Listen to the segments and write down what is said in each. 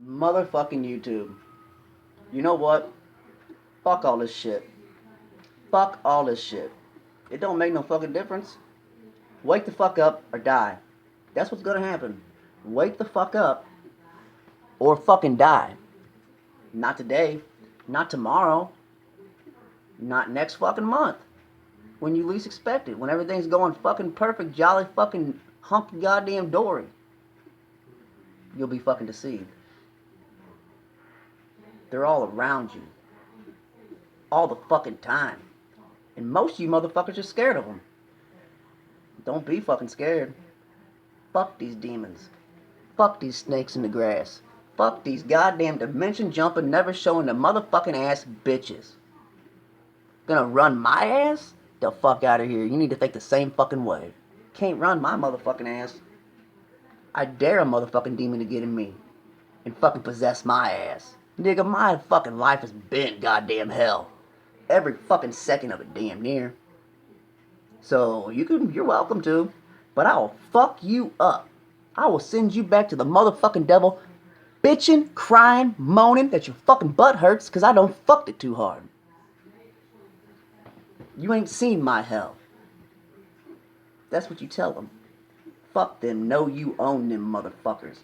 Motherfucking YouTube. You know what? Fuck all this shit. Fuck all this shit. It don't make no fucking difference. Wake the fuck up or die. That's what's gonna happen. Wake the fuck up or fucking die. Not today. Not tomorrow. Not next fucking month. When you least expect it. When everything's going fucking perfect, jolly fucking hunky goddamn dory. You'll be fucking deceived. They're all around you. All the fucking time. And most of you motherfuckers are scared of them. Don't be fucking scared. Fuck these demons. Fuck these snakes in the grass. Fuck these goddamn dimension jumping, never showing the motherfucking ass bitches. Gonna run my ass? The fuck out of here. You need to think the same fucking way. Can't run my motherfucking ass. I dare a motherfucking demon to get in me and fucking possess my ass. Nigga, my fucking life has been goddamn hell. Every fucking second of it, damn near. So you're welcome to, but I will fuck you up. I will send you back to the motherfucking devil, bitching, crying, moaning that your fucking butt hurts because I don't fucked it too hard. You ain't seen my hell. That's what you tell them. Fuck them. Know you own them motherfuckers.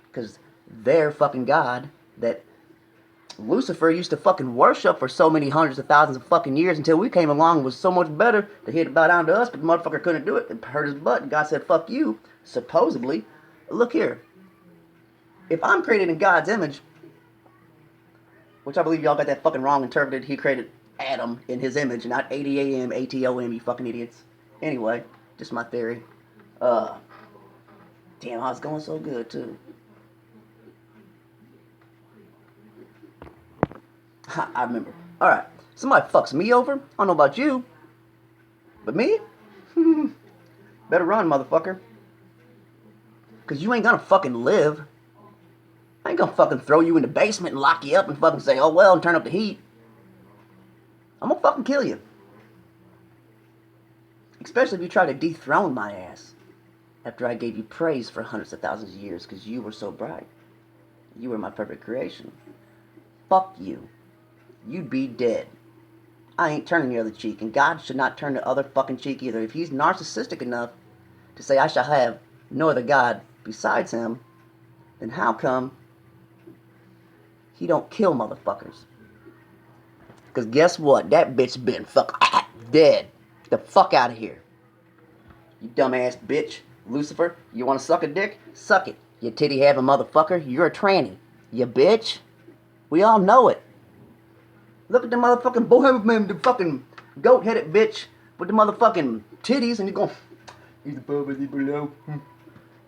Because their fucking God that Lucifer used to fucking worship for so many hundreds of thousands of fucking years until we came along and was so much better that he had to bow down to us, but the motherfucker couldn't do it. It hurt his butt, and God said, fuck you, supposedly. Look here. If I'm created in God's image, which I believe y'all got that fucking wrong interpreted, he created Adam in his image, not ADAM, ATOM, you fucking idiots. Anyway, just my theory. Damn, I was going so good, too. I remember. Alright, somebody fucks me over. I don't know about you. But me? Better run, motherfucker. Because you ain't gonna fucking live. I ain't gonna fucking throw you in the basement and lock you up and fucking say, oh well, and turn up the heat. I'm gonna fucking kill you. Especially if you try to dethrone my ass. After I gave you praise for hundreds of thousands of years because you were so bright. You were my perfect creation. Fuck you. You'd be dead. I ain't turning the other cheek, and God should not turn the other fucking cheek either. If he's narcissistic enough to say I shall have no other God besides him, then how come he don't kill motherfuckers? Because guess what? That bitch been dead. Get the fuck out of here. You dumbass bitch. Lucifer, you want to suck a dick? Suck it. You titty having motherfucker. You're a tranny. You bitch. We all know it. Look at the motherfucking bohemian, the fucking goat-headed bitch with the motherfucking titties, and you're going, he's above and he's below.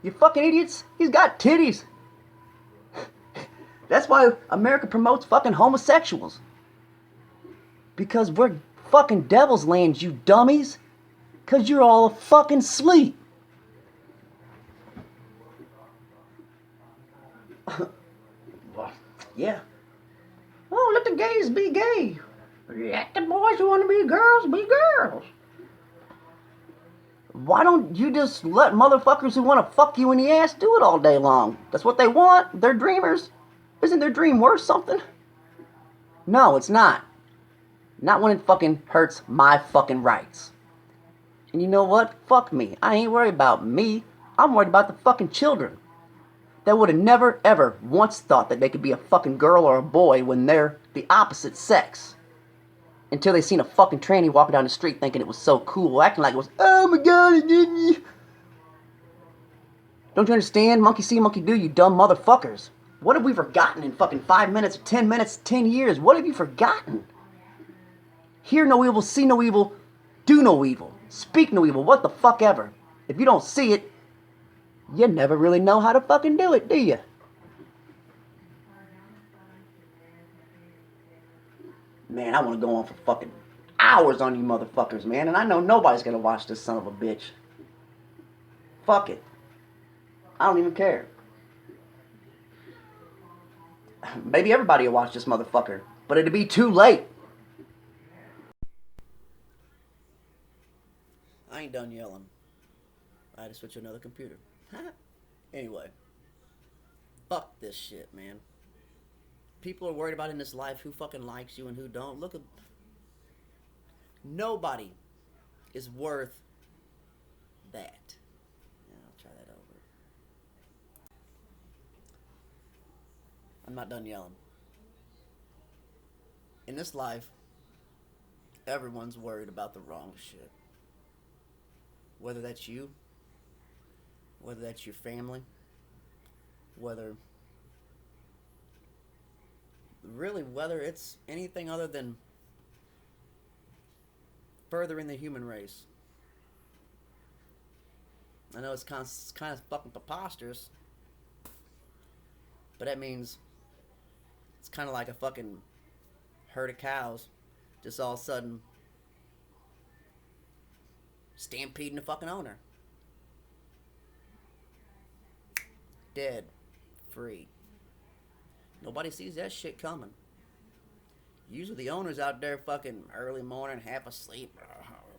You fucking idiots. He's got titties. That's why America promotes fucking homosexuals. Because we're fucking devil's land, you dummies. Because you're all fucking asleep. Yeah. Oh, let the gays be gay. Let the boys who want to be girls be girls. Why don't you just let motherfuckers who want to fuck you in the ass do it all day long? That's what they want. They're dreamers. Isn't their dream worth something? No, it's not. Not when it fucking hurts my fucking rights. And you know what? Fuck me. I ain't worried about me. I'm worried about the fucking children. That would have never, ever once thought that they could be a fucking girl or a boy when they're the opposite sex. Until they seen a fucking tranny walking down the street thinking it was so cool, acting like it was, oh my god, don't you understand? Monkey see, monkey do, you dumb motherfuckers. What have we forgotten in fucking 5 minutes, 10 minutes, 10 years? What have you forgotten? Hear no evil, see no evil, do no evil, speak no evil, what the fuck ever. If you don't see it, you never really know how to fucking do it, do you? Man, I want to go on for fucking hours on you motherfuckers, man. And I know nobody's going to watch this son of a bitch. Fuck it. I don't even care. Maybe everybody will watch this motherfucker. But it'll be too late. I ain't done yelling. I had to switch to another computer. Anyway. Fuck this shit, man. People are worried about in this life who fucking likes you and who don't. Look at nobody is worth that. Yeah, I'll try that over. I'm not done yelling. In this life, everyone's worried about the wrong shit. Whether that's you, whether that's your family, whether it's anything other than furthering the human race. I know it's kind of fucking preposterous, but that means it's kind of like a fucking herd of cows just all of a sudden stampeding the fucking owner. Dead. Free. Nobody sees that shit coming. Usually the owner's out there fucking early morning, half asleep,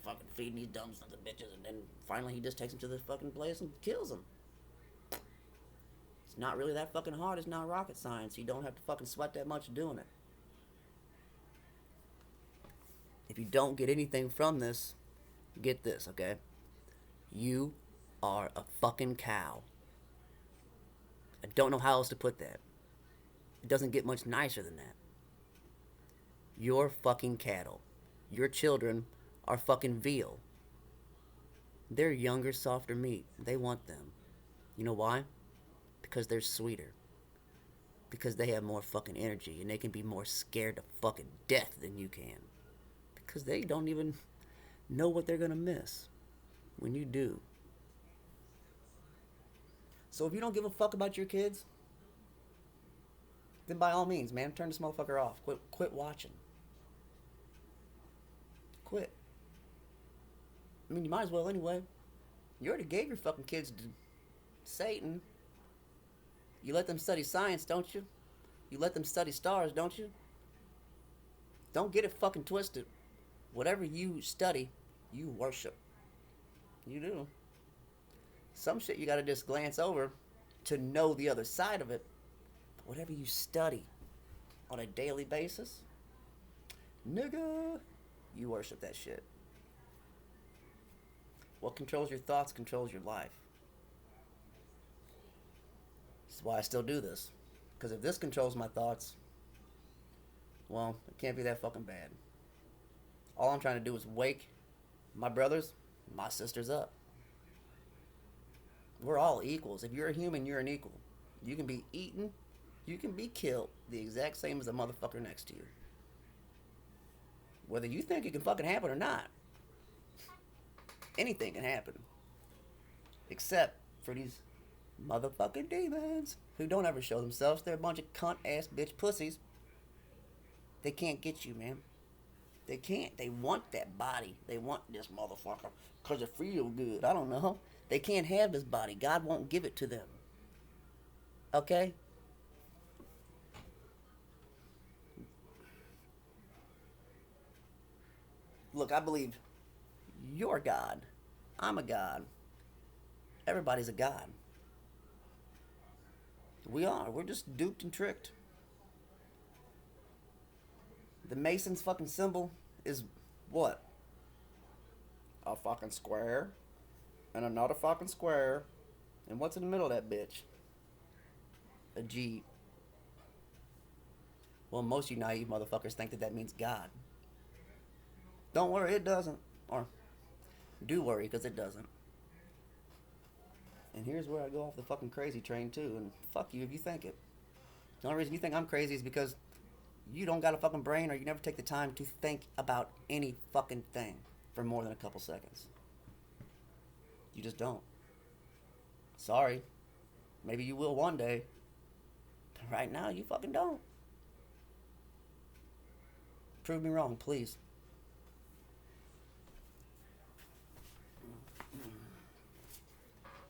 fucking feeding these dumb sons of bitches, and then finally he just takes them to this fucking place and kills them. It's not really that fucking hard. It's not rocket science. You don't have to fucking sweat that much doing it. If you don't get anything from this, get this, okay? You are a fucking cow. I don't know how else to put that. It doesn't get much nicer than that. You're fucking cattle. Your children are fucking veal. They're younger, softer meat. They want them. You know why? Because they're sweeter. Because they have more fucking energy and they can be more scared to fucking death than you can. Because they don't even know what they're gonna miss when you do. So if you don't give a fuck about your kids, then by all means, man, turn this motherfucker off. Quit watching. Quit. I mean, you might as well anyway. You already gave your fucking kids to Satan. You let them study science, don't you? You let them study stars, don't you? Don't get it fucking twisted. Whatever you study, you worship. You do. Some shit you gotta just glance over to know the other side of it. But whatever you study on a daily basis, nigga, you worship that shit. What controls your thoughts controls your life. This is why I still do this. Because if this controls my thoughts, well, it can't be that fucking bad. All I'm trying to do is wake my brothers, my sisters up. We're all equals. If you're a human, you're an equal. You can be eaten, you can be killed the exact same as the motherfucker next to you. Whether you think it can fucking happen or not. Anything can happen. Except for these motherfucking demons who don't ever show themselves. They're a bunch of cunt ass bitch pussies. They can't get you, man. They can't. They want that body. They want this motherfucker because it feels good. I don't know. They can't have this body. God won't give it to them. Okay? Look, I believe you're God. I'm a God. Everybody's a God. We are. We're just duped and tricked. The Mason's fucking symbol is what? A fucking square. And another fucking square. And what's in the middle of that bitch? A G. Well, most of you naive motherfuckers think that means God. Don't worry, it doesn't. Or do worry, because it doesn't. And here's where I go off the fucking crazy train, too. And fuck you if you think it. The only reason you think I'm crazy is because you don't got a fucking brain or you never take the time to think about any fucking thing for more than a couple seconds. You just don't. Sorry. Maybe you will one day. But right now, you fucking don't. Prove me wrong, please.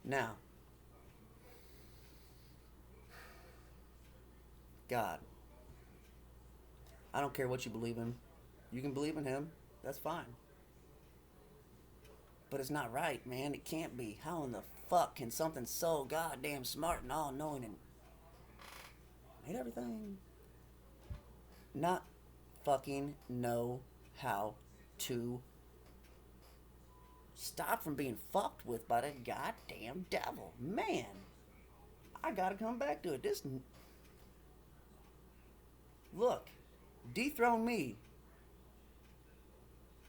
Now, God. I don't care what you believe in. You can believe in him. That's fine. But it's not right, man. It can't be. How in the fuck can something so goddamn smart and all-knowing and made everything not fucking know how to stop from being fucked with by the goddamn devil. Man, I gotta come back to it. Look, dethrone me.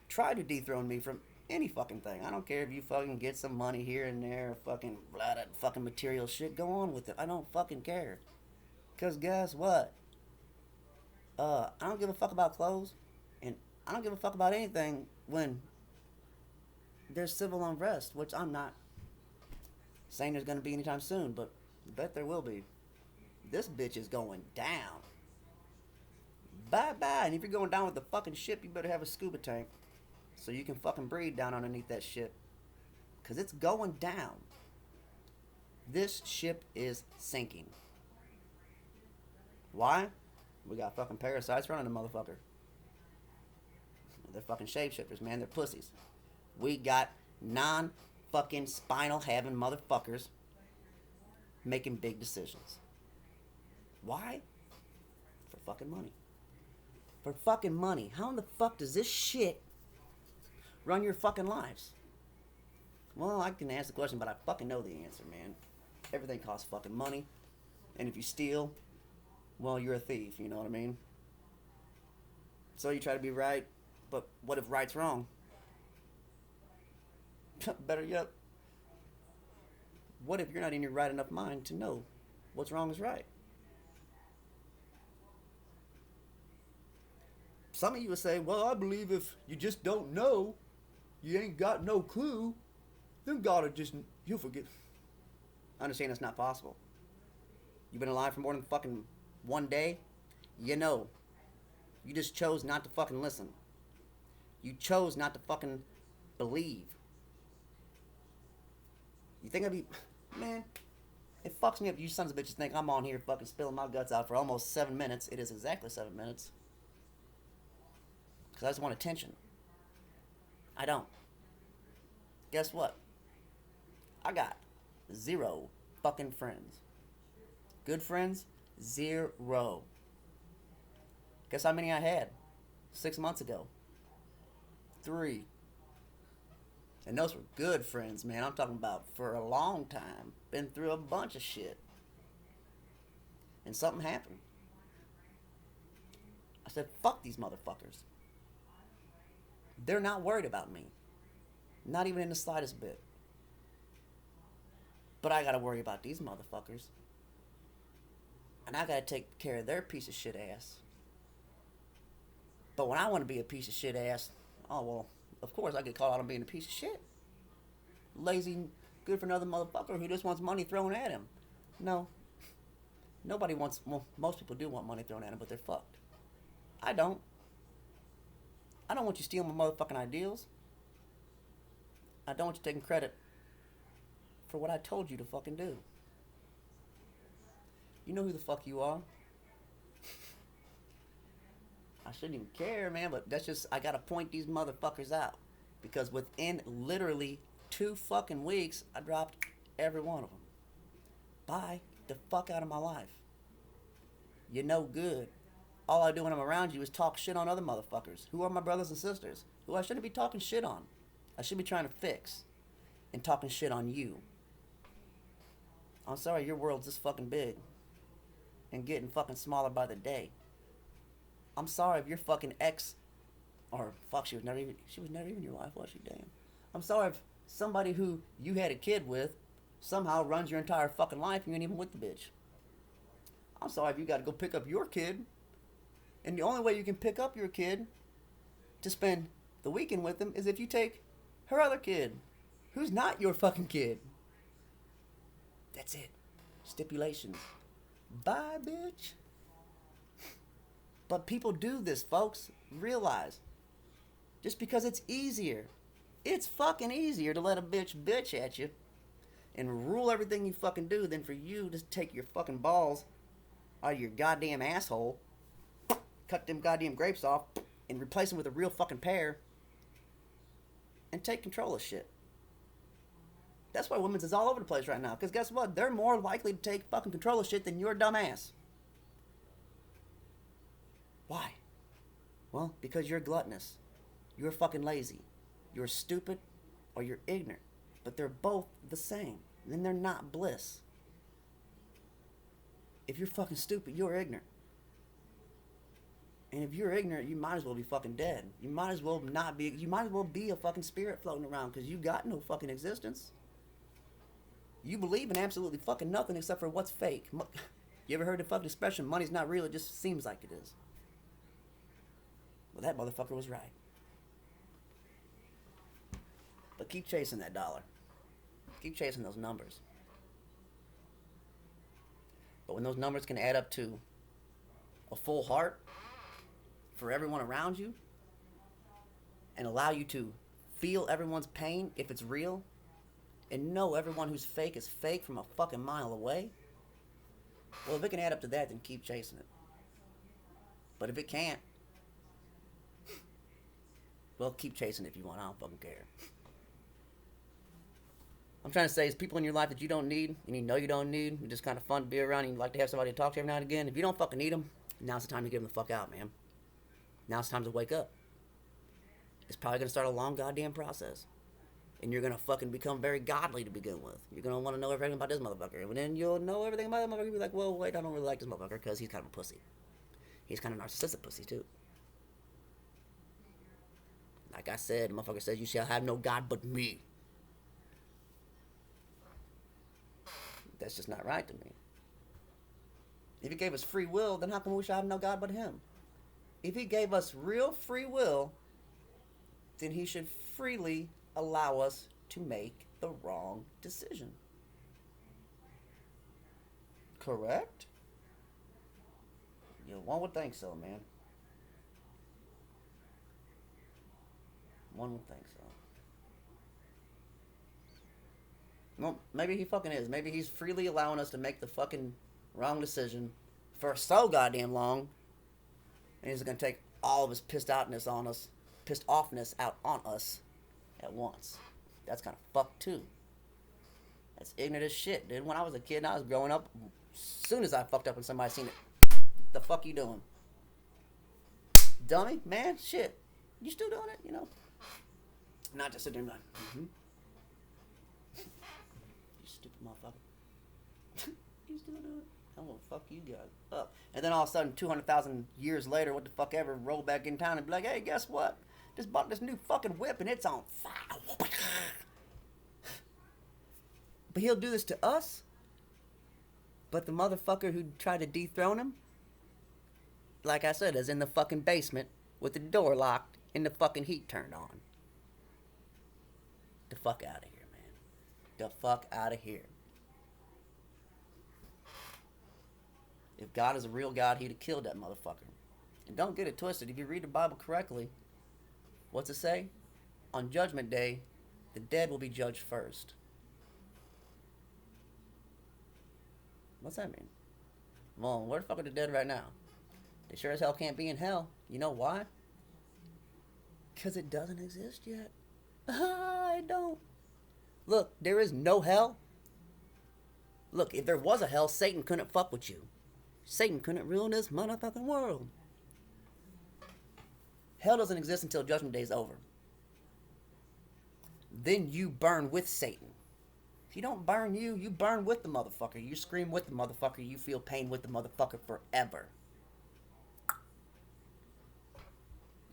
Try to dethrone me from any fucking thing. I don't care if you fucking get some money here and there, fucking blah, that fucking material shit. Go on with it. I don't fucking care. Cause guess what? I don't give a fuck about clothes, and I don't give a fuck about anything when there's civil unrest, which I'm not saying there's gonna be anytime soon, but I bet there will be. This bitch is going down. Bye bye. And if you're going down with the fucking ship, you better have a scuba tank so you can fucking breathe down underneath that ship. Cause it's going down. This ship is sinking. Why? We got fucking parasites running the motherfucker. They're fucking shapeshifters, man. They're pussies. We got non-fucking spinal having motherfuckers making big decisions. Why? For fucking money. For fucking money. How in the fuck does this shit run your fucking lives? Well, I can answer the question, but I fucking know the answer, man. Everything costs fucking money. And if you steal, well, you're a thief, you know what I mean? So you try to be right, but what if right's wrong? Better yet, what if you're not in your right enough mind to know what's wrong is right? Some of you will say, well, I believe if you just don't know, you ain't got no clue, then God will just, you'll forget. I understand that's not possible. You've been alive for more than fucking one day, you know. You just chose not to fucking listen. You chose not to fucking believe. You think I'd be... Man, it fucks me up. You sons of bitches think I'm on here fucking spilling my guts out for almost 7 minutes. It is exactly 7 minutes. Because I just want attention. I don't. Guess what? I got 0 fucking friends. Good friends? 0. Guess how many I had 6 months ago? 3. And those were good friends, man. I'm talking about for a long time. Been through a bunch of shit. And something happened. I said, fuck these motherfuckers. They're not worried about me. Not even in the slightest bit. But I gotta worry about these motherfuckers. And I gotta take care of their piece of shit ass. But when I want to be a piece of shit ass, oh well, of course I get called out on being a piece of shit. Lazy, good for another motherfucker who just wants money thrown at him. No. Nobody wants, well, most people do want money thrown at them, but they're fucked. I don't. I don't want you stealing my motherfucking ideals. I don't want you taking credit for what I told you to fucking do. You know who the fuck you are? I shouldn't even care, man, but that's just, I gotta point these motherfuckers out. Because within literally 2 fucking weeks, I dropped every one of them. Bye. The fuck out of my life. You're no good. All I do when I'm around you is talk shit on other motherfuckers. Who are my brothers and sisters? Who I shouldn't be talking shit on. I should be trying to fix. And talking shit on you. I'm sorry, your world's this fucking big. And getting fucking smaller by the day. I'm sorry if your fucking ex, or fuck, she was never even your wife, was she? Damn. I'm sorry if somebody who you had a kid with somehow runs your entire fucking life and you ain't even with the bitch. I'm sorry if you gotta go pick up your kid, and the only way you can pick up your kid to spend the weekend with them is if you take her other kid, who's not your fucking kid. That's it. Stipulations. Bye, bitch. But people do this, folks. Realize. Just because it's easier. It's fucking easier to let a bitch at you and rule everything you fucking do than for you to take your fucking balls out of your goddamn asshole, cut them goddamn grapes off, and replace them with a real fucking pear, and take control of shit. That's why women's is all over the place right now. Because guess what? They're more likely to take fucking control of shit than your dumb ass. Why? Well, because you're gluttonous. You're fucking lazy. You're stupid or you're ignorant. But they're both the same. And then they're not bliss. If you're fucking stupid, you're ignorant. And if you're ignorant, you might as well be fucking dead. You might as well not be. You might as well be a fucking spirit floating around because you got no fucking existence. You believe in absolutely fucking nothing except for what's fake. You ever heard the fucking expression, money's not real, it just seems like it is? Well, that motherfucker was right. But keep chasing that dollar. Keep chasing those numbers. But when those numbers can add up to a full heart for everyone around you and allow you to feel everyone's pain if it's real and know everyone who's fake is fake from a fucking mile away, well, if it can add up to that, then keep chasing it. But if it can't, well, keep chasing it if you want. I don't fucking care. I'm trying to say is people in your life that you don't need and you know you don't need, you're just kind of fun to be around and you like to have somebody to talk to every now and again. If you don't fucking need them, now's the time to get them the fuck out, man. Now it's time to wake up. It's probably going to start a long goddamn process. And you're going to fucking become very godly to begin with. You're going to want to know everything about this motherfucker. And then you'll know everything about that motherfucker. You'll be like, well, wait, I don't really like this motherfucker because he's kind of a pussy. He's kind of a narcissistic pussy, too. Like I said, the motherfucker says, you shall have no God but me. That's just not right to me. If he gave us free will, then how come we shall have no God but him? If he gave us real free will, then he should freely allow us to make the wrong decision. Correct? Yeah, one would think so, man. One would think so. Well, maybe he fucking is. Maybe he's freely allowing us to make the fucking wrong decision for so goddamn long. And he's gonna take all of his pissed offness out on us at once. That's kind of fucked too. That's ignorant as shit, dude. When I was a kid and I was growing up, as soon as I fucked up and somebody seen it, the fuck you doing? Dummy, man, shit. You still doing it, you know? Not just sitting there like, You stupid motherfucker. You still doing it? I'm gonna fuck you guys up. And then all of a sudden, 200,000 years later, what the fuck ever, roll back in town and be like, hey, guess what? Just bought this new fucking whip and it's on fire. But he'll do this to us. But the motherfucker who tried to dethrone him, like I said, is in the fucking basement with the door locked and the fucking heat turned on. The fuck out of here, man. The fuck out of here. If God is a real God, he'd have killed that motherfucker. And don't get it twisted. If you read the Bible correctly, what's it say? On Judgment Day, the dead will be judged first. What's that mean? Well, where the fuck are the dead right now? They sure as hell can't be in hell. You know why? Because it doesn't exist yet. I don't. Look, there is no hell. Look, if there was a hell, Satan couldn't fuck with you. Satan couldn't ruin this motherfucking world. Hell doesn't exist until Judgment Day is over. Then you burn with Satan. If you don't burn you, you burn with the motherfucker. You scream with the motherfucker. You feel pain with the motherfucker forever.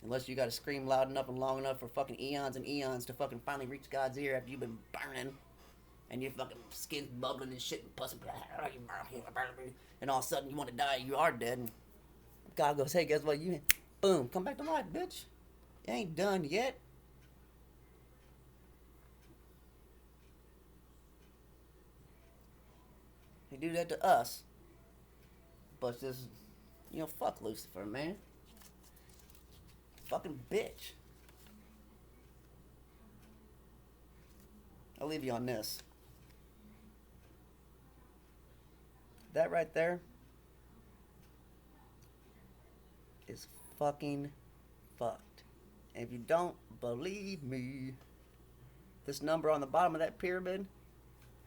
Unless you gotta scream loud enough and long enough for fucking eons and eons to fucking finally reach God's ear after you've been burning. And your fucking skin's bubbling and shit and pussing. And all of a sudden you want to die, you are dead. And God goes, hey, guess what? You, boom, come back to life, bitch. You ain't done yet. They do that to us. But just, fuck Lucifer, man. Fucking bitch. I'll leave you on this. That right there is fucking fucked. And if you don't believe me, this number on the bottom of that pyramid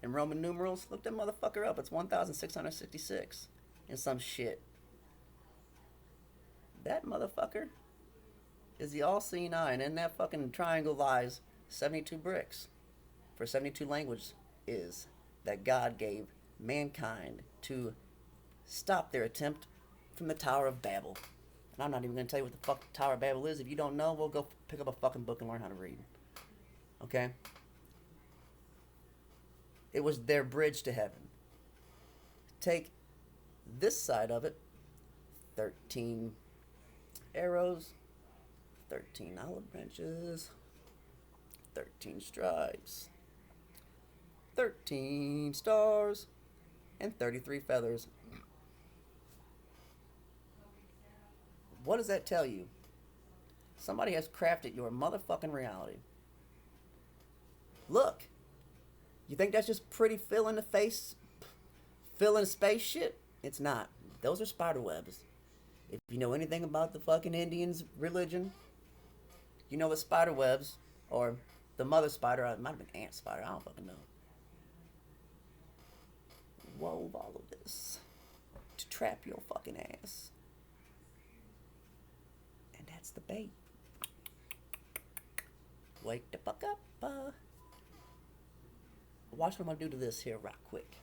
in Roman numerals, look that motherfucker up. It's 1,666 and some shit. That motherfucker is the all-seeing eye, and in that fucking triangle lies 72 bricks. For 72 languages is that God gave mankind to stop their attempt from the Tower of Babel. And I'm not even going to tell you what the fuck the Tower of Babel is. If you don't know, we'll go pick up a fucking book and learn how to read. Okay? It was their bridge to heaven. Take this side of it, 13 arrows, 13 olive branches, 13 stripes, 13 stars, and 33 feathers. What does that tell you? Somebody has crafted your motherfucking reality. Look. You think that's just pretty fill in the face, fill in space shit? It's not. Those are spider webs. If you know anything about the fucking Indians' religion, you know what spider webs, or the mother spider, it might have been ant spider, I don't fucking know, wove all of this to trap your fucking ass. And that's the bait. Wake the fuck up. Watch what I'm going to do to this here right quick.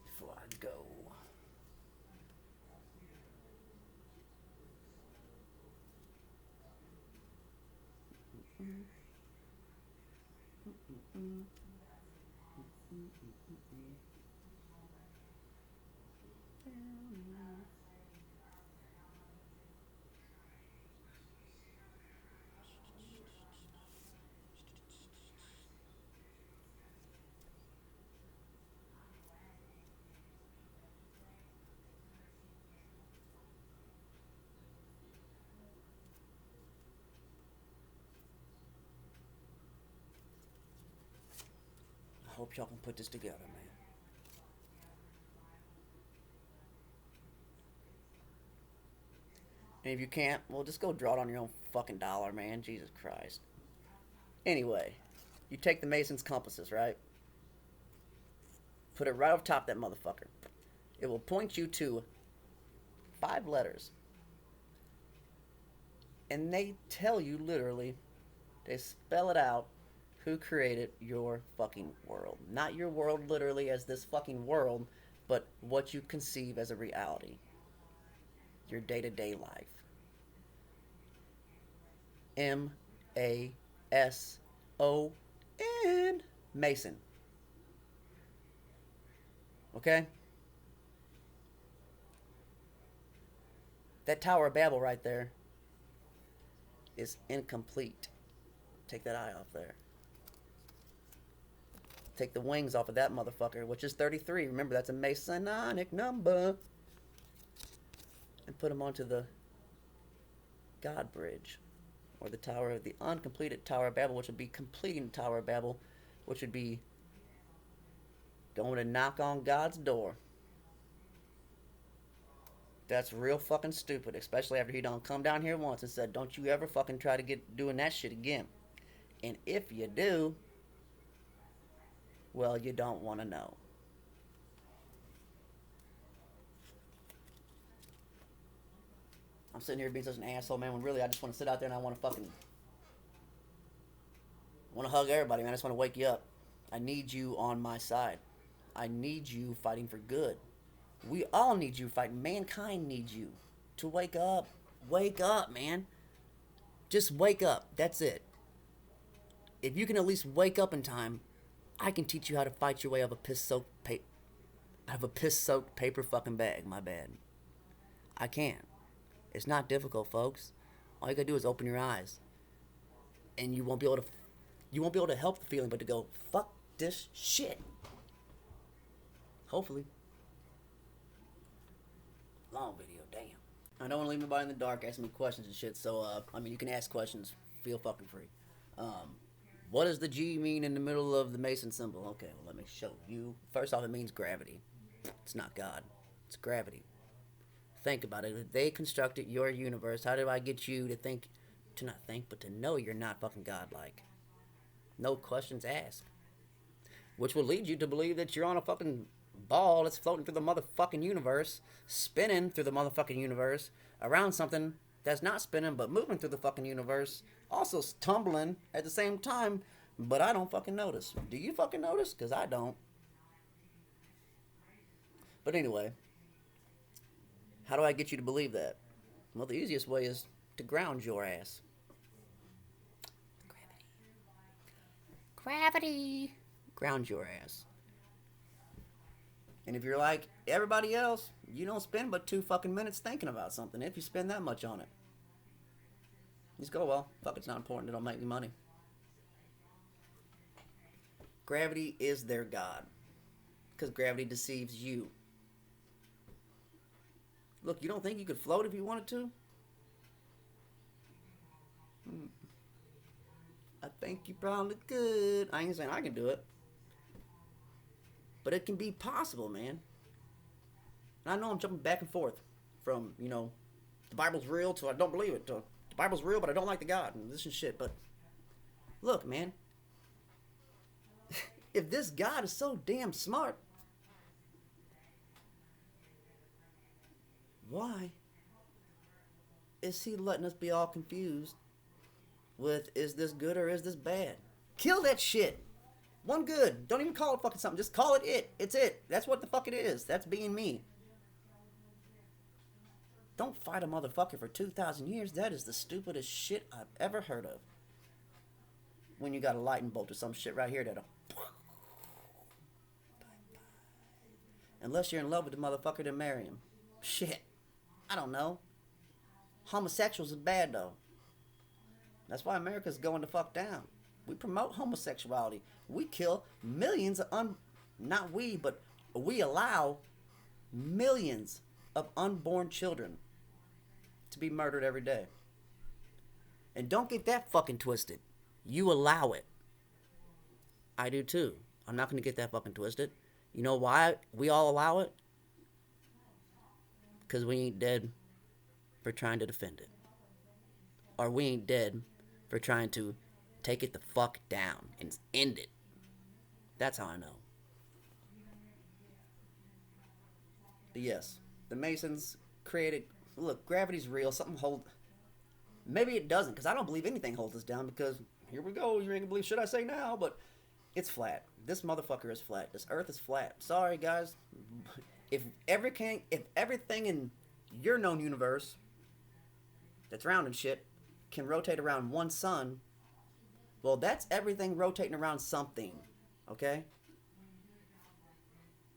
Before I go. I hope y'all can put this together, man. And if you can't, well, just go draw it on your own fucking dollar, man. Jesus Christ. Anyway, you take the Mason's compasses, right? Put it right up top that motherfucker. It will point you to 5 letters. And they tell you literally, they spell it out, who created your fucking world. Not your world literally as this fucking world, but what you conceive as a reality. Your day-to-day life. M-A-S-O-N. Mason. Okay? That Tower of Babel right there is incomplete. Take that eye off there. Take the wings off of that motherfucker, which is 33. Remember, that's a Masonic number. And put them onto the God Bridge, or the Tower of the uncompleted Tower of Babel, which would be completing the Tower of Babel, which would be going to knock on God's door. That's real fucking stupid, especially after he done come down here once and said, don't you ever fucking try to get doing that shit again. And if you do, well, you don't want to know. I'm sitting here being such an asshole, man, when really I just want to sit out there and I want to fucking... I want to hug everybody, man. I just want to wake you up. I need you on my side. I need you fighting for good. We all need you fighting. Mankind needs you to wake up. Wake up, man. Just wake up. That's it. If you can at least wake up in time, I can teach you how to fight your way out of a piss-soaked paper fucking bag. My bad. I can. It's not difficult, folks. All you gotta do is open your eyes, and you won't be able to help the feeling, but to go, fuck this shit. Hopefully. Long video, damn. I don't want to leave anybody in the dark asking me questions and shit, so, you can ask questions. Feel fucking free. What does the G mean in the middle of the Mason symbol? Okay, well, let me show you. First off, it means gravity. It's not God. It's gravity. Think about it. If they constructed your universe, how do I get you to not think, but to know you're not fucking godlike? No questions asked. Which will lead you to believe that you're on a fucking ball that's floating through the motherfucking universe, spinning through the motherfucking universe, around something that's not spinning but moving through the fucking universe, also tumbling at the same time, but I don't fucking notice. Do you fucking notice? Because I don't. But anyway, how do I get you to believe that? Well, the easiest way is to ground your ass. Gravity. Gravity. Ground your ass. And if you're like everybody else, you don't spend but 2 fucking minutes thinking about something if you spend that much on it. You just go, well, fuck, it's not important. It don't make me money. Gravity is their god. Because gravity deceives you. Look, you don't think you could float if you wanted to? I think you probably could. I ain't saying I can do it. But it can be possible, man. And I know I'm jumping back and forth from, the Bible's real to I don't believe it, to the Bible's real but I don't like the God and this and shit. But look, man. If this God is so damn smart, why is he letting us be all confused with is this good or is this bad? Kill that shit. One good. Don't even call it fucking something. Just call it it. It's it. That's what the fuck it is. That's being me. Don't fight a motherfucker for 2,000 years. That is the stupidest shit I've ever heard of. When you got a lightning bolt or some shit right here that'll... Unless you're in love with the motherfucker, then marry him. Shit. I don't know. Homosexuals is bad, though. That's why America's going to fuck down. We promote homosexuality. We kill millions of not we, but we allow millions of unborn children to be murdered every day. And don't get that fucking twisted. You allow it. I do too. I'm not going to get that fucking twisted. You know why we all allow it? Because we ain't dead for trying to defend it. Or we ain't dead for trying to take it the fuck down and end it. That's how I know. But yes, the Masons created... Look, gravity's real. Something hold... Maybe it doesn't, because I don't believe anything holds us down, because... Here we go. You ain't gonna believe shit I say now, but... It's flat. This motherfucker is flat. This earth is flat. Sorry, guys. If everything in your known universe that's round and shit can rotate around one sun, well, that's everything rotating around something. Okay?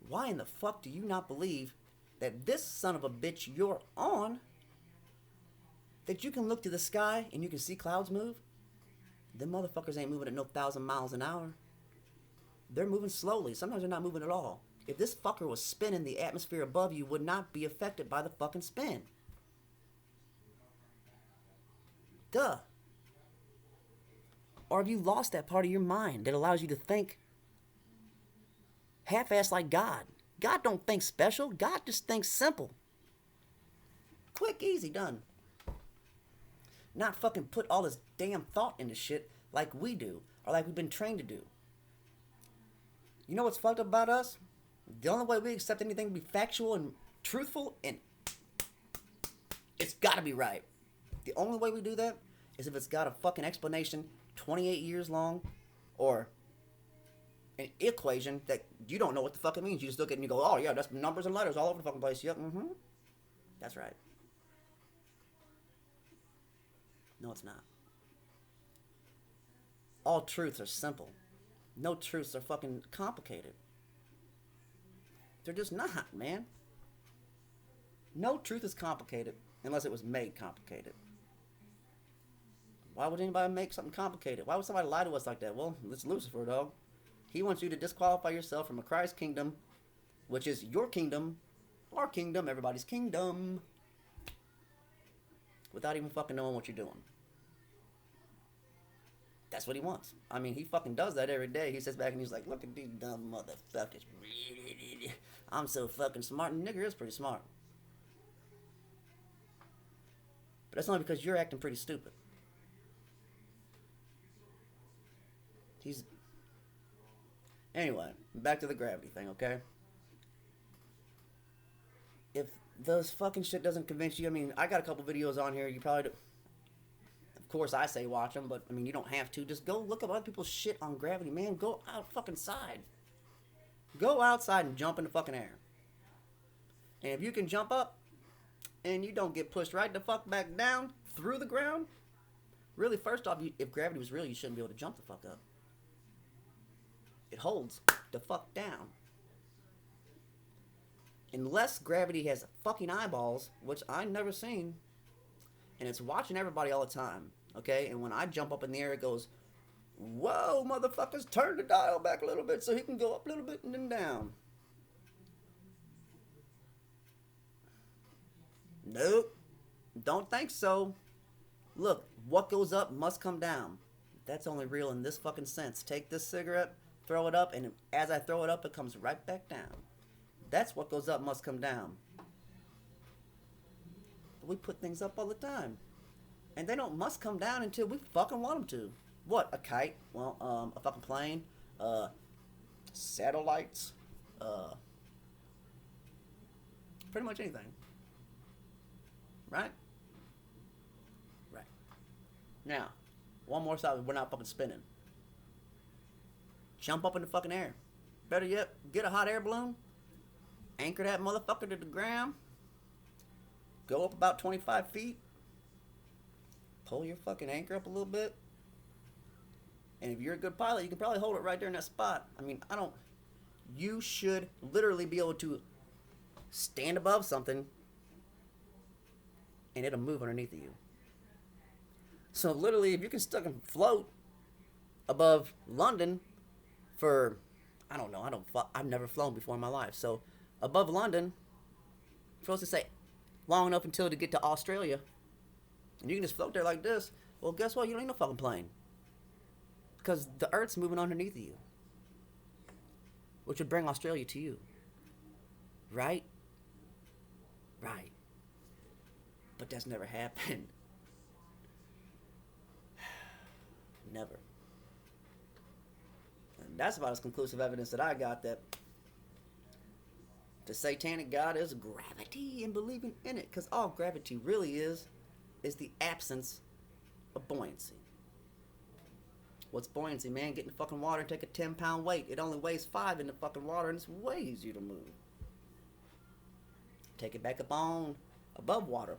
Why in the fuck do you not believe that this son of a bitch you're on, that you can look to the sky and you can see clouds move? Them motherfuckers ain't moving at no 1,000 miles an hour. They're moving slowly. Sometimes they're not moving at all. If this fucker was spinning, the atmosphere above you would not be affected by the fucking spin. Duh. Or have you lost that part of your mind that allows you to think half-assed like God? God don't think special. God just thinks simple. Quick, easy, done. Not fucking put all this damn thought into shit like we do, or like we've been trained to do. You know what's fucked up about us? The only way we accept anything to be factual and truthful, and it's gotta be right. The only way we do that is if it's got a fucking explanation 28 years long, or an equation that you don't know what the fuck it means. You just look at it and you go, oh yeah, that's numbers and letters all over the fucking place. Yep, That's right. No, it's not. All truths are simple. No truths are fucking complicated. They're just not, man. No truth is complicated unless it was made complicated. Why would anybody make something complicated? Why would somebody lie to us like that? Well, it's Lucifer, dog. He wants you to disqualify yourself from a Christ kingdom, which is your kingdom, our kingdom, everybody's kingdom, without even fucking knowing what you're doing. That's what he wants. I mean, he fucking does that every day. He sits back and he's like, look at these dumb motherfuckers. I'm so fucking smart. And nigger is pretty smart. But that's only because you're acting pretty stupid. Anyway, back to the gravity thing, okay? if those fucking shit doesn't convince you, I mean, I got a couple videos on here. You probably, of course, I say watch them, but I mean, you don't have to. Just go look up other people's shit on gravity, man. Go out fucking side. Go outside and jump in the fucking air. And if you can jump up and you don't get pushed right the fuck back down through the ground, really, first off, if gravity was real, you shouldn't be able to jump the fuck up. It holds the fuck down. Unless gravity has fucking eyeballs, which I never seen, and it's watching everybody all the time, okay? And when I jump up in the air, it goes, whoa, motherfuckers, turn the dial back a little bit so he can go up a little bit and then down. Nope, don't think so. Look, what goes up must come down. That's only real in this fucking sense. Take this cigarette, throw it up, and as I throw it up, it comes right back down. That's what goes up must come down. But we put things up all the time. And they don't must come down until we fucking want them to. What? A kite? Well, a fucking plane? Satellites? Pretty much anything. Right? Right. Now, one more side, we're not fucking spinning. Jump up in the fucking air. Better yet, get a hot air balloon. Anchor that motherfucker to the ground. Go up about 25 feet. Pull your fucking anchor up a little bit. And if you're a good pilot, you can probably hold it right there in that spot. I mean, you should literally be able to stand above something and it'll move underneath of you. So literally, if you can stuck and float above London for, I don't know, I've never flown before in my life. So above London, you're supposed to say long enough until to get to Australia, and you can just float there like this. Well, guess what? You don't need no fucking plane, because the Earth's moving underneath of you, which would bring Australia to you. Right? Right. But that's never happened. Never. And that's about as conclusive evidence that I got that the satanic god is gravity and believing in it. Because all gravity really is the absence of buoyancy. What's buoyancy, man? Get in the fucking water and take a 10-pound weight. It only weighs 5 in the fucking water and it's way easier to move. Take it back up on above water.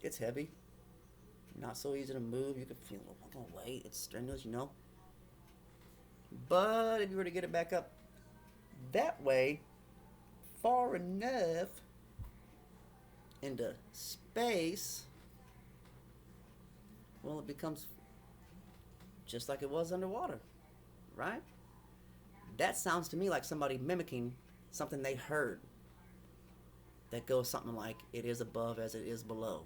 It's heavy. Not so easy to move. You can feel a fucking weight. It's strenuous, you know. But if you were to get it back up that way, far enough into space, well, it becomes just like it was underwater, right? That sounds to me like somebody mimicking something they heard that goes something like, it is above as it is below.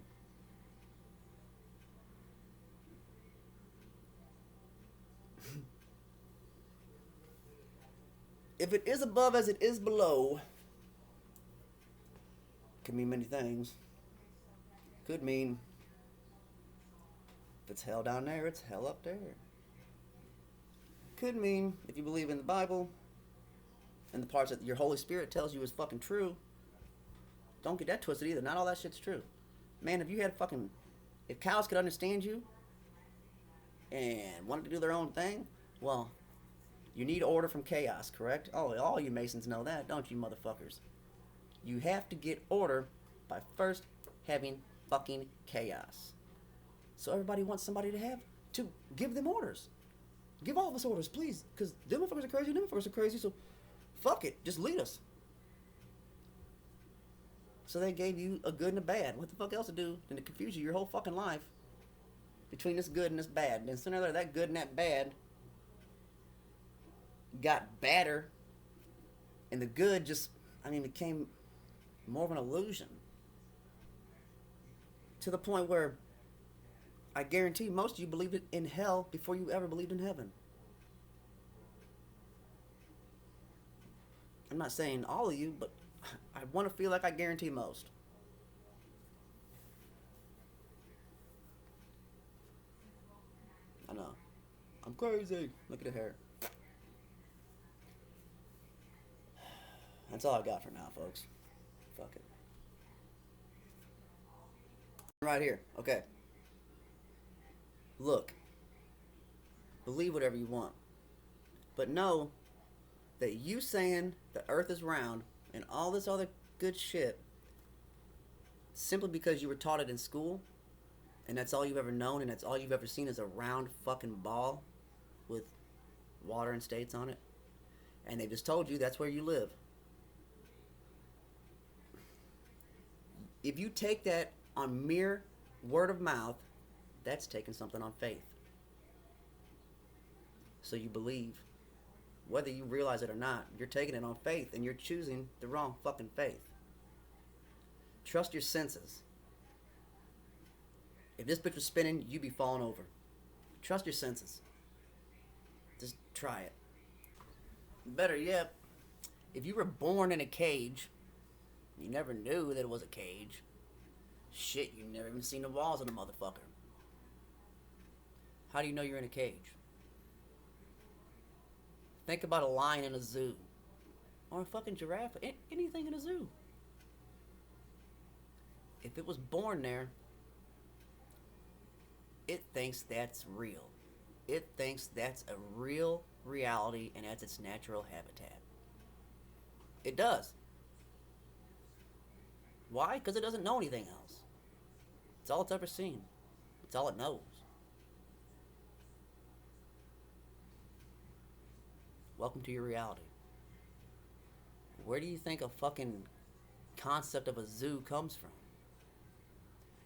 If it is above as it is below, could mean many things. Could mean if it's hell down there, it's hell up there. Could mean if you believe in the Bible and the parts that your Holy Spirit tells you is fucking true, don't get that twisted either. Not all that shit's true. Man, if cows could understand you and wanted to do their own thing, well, you need order from chaos, correct? Oh, all you Masons know that, don't you motherfuckers? You have to get order by first having fucking chaos. So everybody wants somebody to give them orders. Give all of us orders, please. Because them motherfuckers are crazy, them motherfuckers are crazy, so fuck it, just lead us. So they gave you a good and a bad. What the fuck else to do than to confuse you your whole fucking life between this good and this bad? And then sooner or later, that good and that bad got badder, and the good just, became more of an illusion. To the point where I guarantee most of you believed in hell before you ever believed in heaven. I'm not saying all of you, but I want to feel like I guarantee most. I know. I'm crazy. Look at the hair. That's all I got for now, folks. Fuck it. Right here. Okay. Look. Believe whatever you want. But know that you saying the earth is round and all this other good shit simply because you were taught it in school and that's all you've ever known and that's all you've ever seen is a round fucking ball with water and states on it, and they just told you that's where you live. If you take that on mere word of mouth, that's taking something on faith. So you believe. Whether you realize it or not, you're taking it on faith and you're choosing the wrong fucking faith. Trust your senses. If this bitch was spinning, you'd be falling over. Trust your senses. Just try it. Better yet, if you were born in a cage, you never knew that it was a cage. Shit, you never even seen the walls of the motherfucker. How do you know you're in a cage? Think about a lion in a zoo. Or a fucking giraffe. Anything in a zoo. If it was born there, it thinks that's real. It thinks that's a real reality and that's its natural habitat. It does. Why? Because it doesn't know anything else. It's all it's ever seen. It's all it knows. Welcome to your reality. Where do you think a fucking concept of a zoo comes from?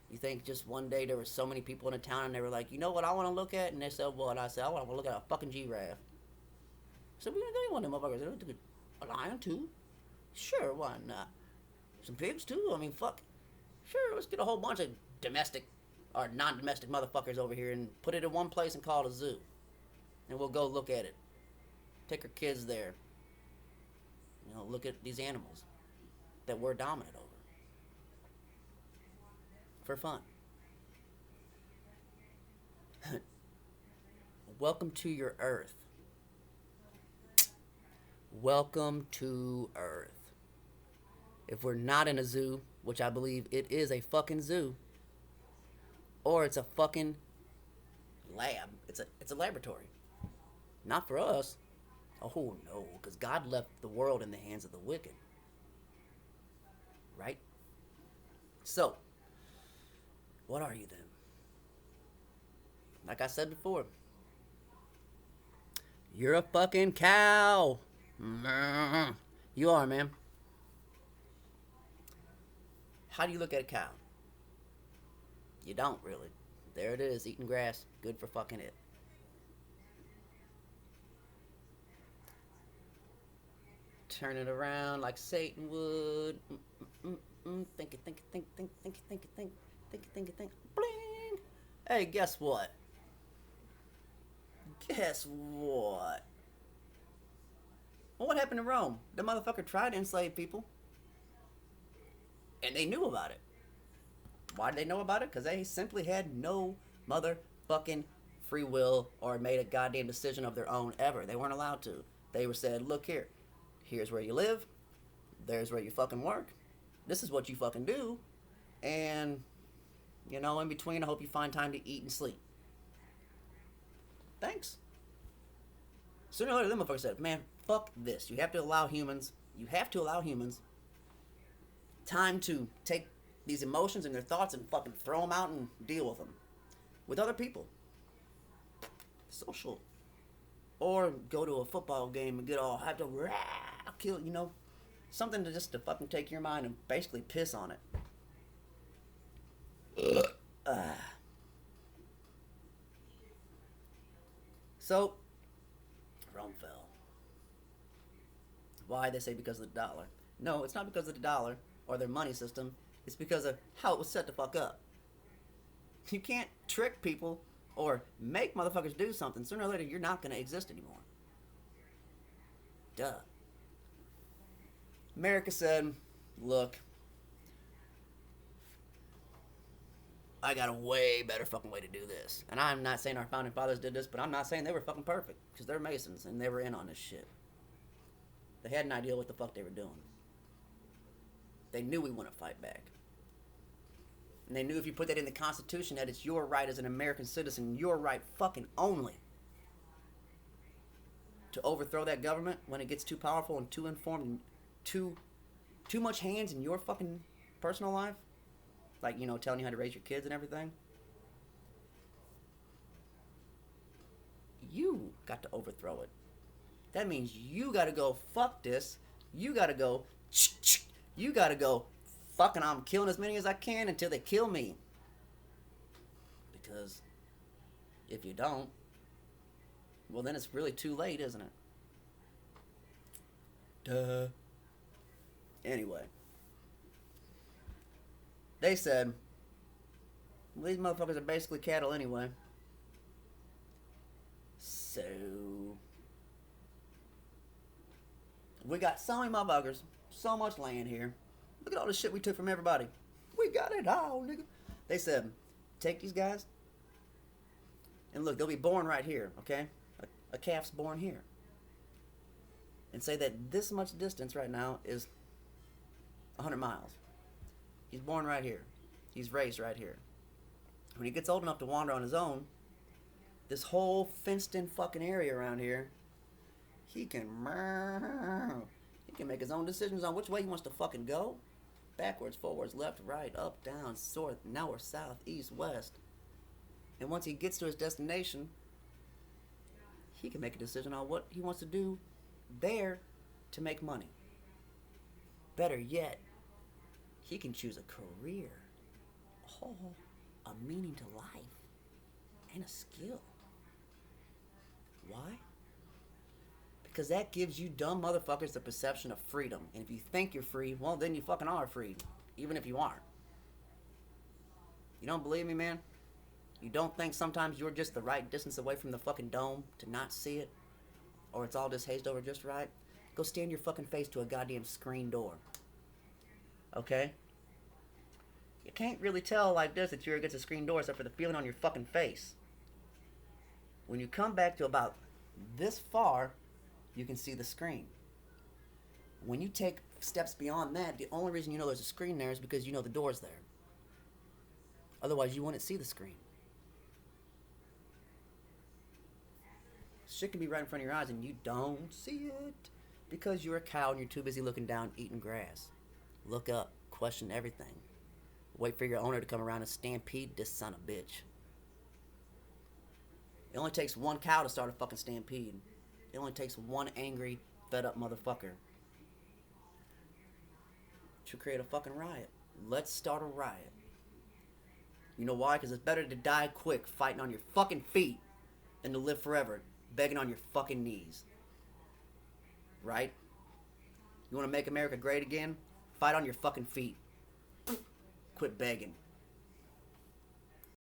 You think just one day there were so many people in a town and they were like, you know what I want to look at? And they said, what? I said, I want to look at a fucking giraffe. So we're going to get one of them motherfuckers. A lion too? Sure, why not? Some pigs too? I mean, fuck. Sure, let's get a whole bunch of domestic or non-domestic motherfuckers over here and put it in one place and call it a zoo. And we'll go look at it. Take our kids there. You know, look at these animals that we're dominant over. For fun. Welcome to your Earth. Welcome to Earth. If we're not in a zoo, which I believe it is a fucking zoo, or it's a fucking lab. It's a laboratory. Not for us. Oh no, because God left the world in the hands of the wicked. Right? So, what are you then? Like I said before, you're a fucking cow. You are, man. How do you look at a cow? You don't really. There it is, eating grass. Good for fucking it. Turn it around like Satan would. Think it. Bling. Hey, guess what? Guess what? Well, what happened in Rome? The motherfucker tried to enslave people. And they knew about it. Why did they know about it? Because they simply had no motherfucking free will or made a goddamn decision of their own ever. They weren't allowed to. They were said, look here. Here's where you live. There's where you fucking work. This is what you fucking do. And, you know, in between, I hope you find time to eat and sleep. Thanks. Sooner or later, them motherfuckers said, man, fuck this. You have to allow humans time to take these emotions and their thoughts and fucking throw them out and deal with them. With other people. Social. Or go to a football game and get all hyped up, kill, you know, something to just to fucking take your mind and basically piss on it. So, Rome fell. Why? They say because of the dollar. No, it's not because of the dollar or their money system. It's because of how it was set the fuck up. You can't trick people or make motherfuckers do something. Sooner or later, you're not going to exist anymore. Duh. America said, look, I got a way better fucking way to do this. And I'm not saying our founding fathers did this, but I'm not saying they were fucking perfect. Because they're Masons and they were in on this shit. They had an idea what the fuck they were doing. They knew we wouldn't fight back. And they knew if you put that in the Constitution that it's your right as an American citizen, your right fucking only, to overthrow that government when it gets too powerful and too informed and too much hands in your fucking personal life. Like, you know, telling you how to raise your kids and everything. You got to overthrow it. That means you got to go, fuck this. You got to go, you got to go, fucking I'm killing as many as I can until they kill me. Because if you don't, well, then it's really too late, isn't it? Duh. Anyway. They said, well, these motherfuckers are basically cattle anyway. So, we got so many motherfuckers, so much land here. Look at all the shit we took from everybody. We got it all, nigga. They said, take these guys, and look, they'll be born right here, okay? A calf's born here. And say that this much distance right now is 100 miles. He's born right here. He's raised right here. When he gets old enough to wander on his own, this whole fenced-in fucking area around here, he can make his own decisions on which way he wants to fucking go. Backwards, forwards, left, right, up, down, north, south, east, west. And once he gets to his destination, he can make a decision on what he wants to do there to make money. Better yet, he can choose a career, a meaning to life, and a skill. Why? Because that gives you dumb motherfuckers the perception of freedom. And if you think you're free, well, then you fucking are free, even if you aren't. You don't believe me, man? You don't think sometimes you're just the right distance away from the fucking dome to not see it? Or it's all just hazed over just right? Go stand your fucking face to a goddamn screen door. Okay? You can't really tell like this that you're against a screen door except for the feeling on your fucking face. When you come back to about this far, you can see the screen. When you take steps beyond that, the only reason you know there's a screen there is because you know the door's there. Otherwise, you wouldn't see the screen. Shit can be right in front of your eyes and you don't see it because you're a cow and you're too busy looking down eating grass. Look up, question everything. Wait for your owner to come around and stampede this son of a bitch. It only takes one cow to start a fucking stampede. It only takes one angry, fed up motherfucker to create a fucking riot. Let's start a riot. You know why? Because it's better to die quick fighting on your fucking feet than to live forever begging on your fucking knees. Right? You want to make America great again? Fight on your fucking feet. Quit begging.